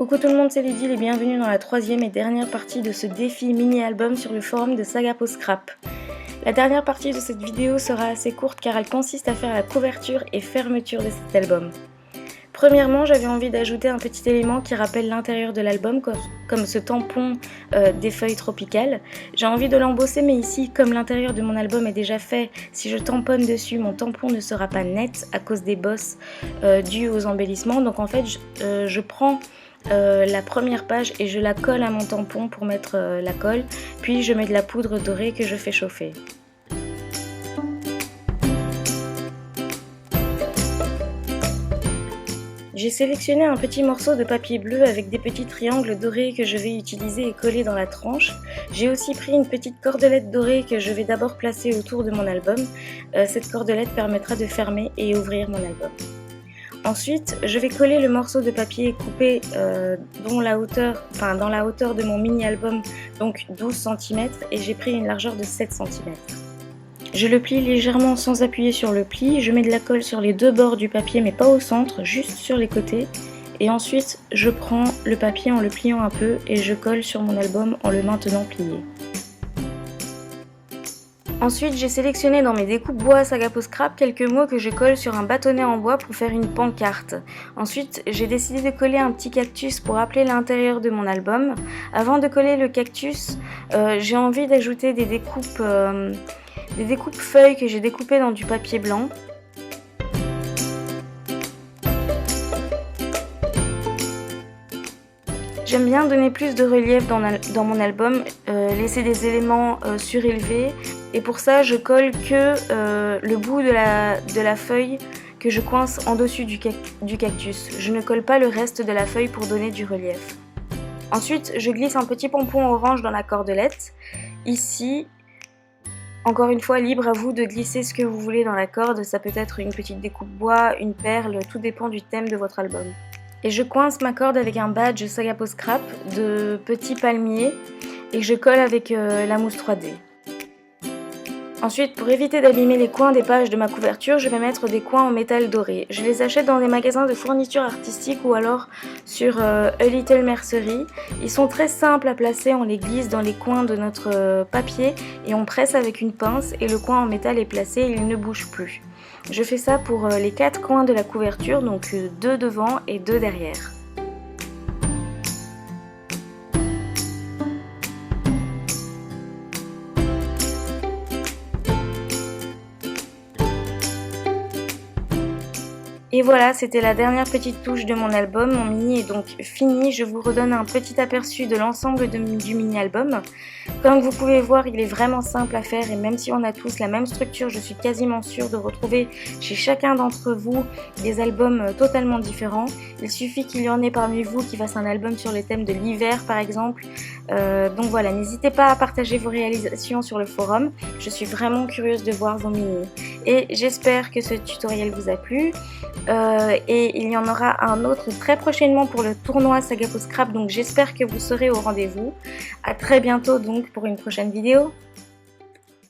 Coucou tout le monde, c'est Lydie et bienvenue dans la troisième et dernière partie de ce défi mini-album sur le forum de Saga Post Scrap. La dernière partie de cette vidéo sera assez courte car elle consiste à faire la couverture et fermeture de cet album. Premièrement, j'avais envie d'ajouter un petit élément qui rappelle l'intérieur de l'album, comme ce tampon des feuilles tropicales. J'ai envie de l'embosser, mais ici, comme l'intérieur de mon album est déjà fait, si je tamponne dessus, mon tampon ne sera pas net à cause des bosses dues aux embellissements. Donc en fait, je prends la première page et je la colle à mon tampon pour mettre la colle, puis je mets de la poudre dorée que je fais chauffer. J'ai sélectionné un petit morceau de papier bleu avec des petits triangles dorés que je vais utiliser et coller dans la tranche. J'ai aussi pris une petite cordelette dorée que je vais d'abord placer autour de mon album. Cette cordelette permettra de fermer et ouvrir mon album. Ensuite, je vais coller le morceau de papier coupé dans la hauteur de mon mini-album, donc 12 cm, et j'ai pris une largeur de 7 cm. Je le plie légèrement sans appuyer sur le pli, je mets de la colle sur les deux bords du papier mais pas au centre, juste sur les côtés. Et ensuite, je prends le papier en le pliant un peu et je colle sur mon album en le maintenant plié. Ensuite, j'ai sélectionné dans mes découpes bois Saga Post Scrap quelques mots que je colle sur un bâtonnet en bois pour faire une pancarte. Ensuite, j'ai décidé de coller un petit cactus pour rappeler l'intérieur de mon album. Avant de coller le cactus, j'ai envie d'ajouter des découpes feuilles que j'ai découpées dans du papier blanc. J'aime bien donner plus de relief dans mon album, laisser des éléments surélevés, et pour ça je colle que le bout de la feuille que je coince en dessus du cactus. Je ne colle pas le reste de la feuille pour donner du relief. Ensuite, je glisse un petit pompon orange dans la cordelette. Ici, encore une fois, libre à vous de glisser ce que vous voulez dans la corde. Ça peut être une petite découpe bois, une perle, tout dépend du thème de votre album. Et je coince ma corde avec un badge Saga Post Scrap de petits palmiers et je colle avec la mousse 3D. Ensuite, pour éviter d'abîmer les coins des pages de ma couverture, je vais mettre des coins en métal doré. Je les achète dans des magasins de fourniture artistique ou alors sur A Little Mercery. Ils sont très simples à placer, on les glisse dans les coins de notre papier et on presse avec une pince et le coin en métal est placé et il ne bouge plus. Je fais ça pour les 4 coins de la couverture, donc 2 devant et 2 derrière. Et voilà, c'était la dernière petite touche de mon album. Mon mini est donc fini. Je vous redonne un petit aperçu de l'ensemble du mini-album. Comme vous pouvez voir, il est vraiment simple à faire et même si on a tous la même structure, je suis quasiment sûre de retrouver chez chacun d'entre vous des albums totalement différents. Il suffit qu'il y en ait parmi vous qui fassent un album sur le thème de l'hiver par exemple. Donc voilà, n'hésitez pas à partager vos réalisations sur le forum. Je suis vraiment curieuse de voir vos mini. Et j'espère que ce tutoriel vous a plu. Et il y en aura un autre très prochainement pour le tournoi Saga Post Scrap, donc j'espère que vous serez au rendez-vous. À très bientôt donc pour une prochaine vidéo.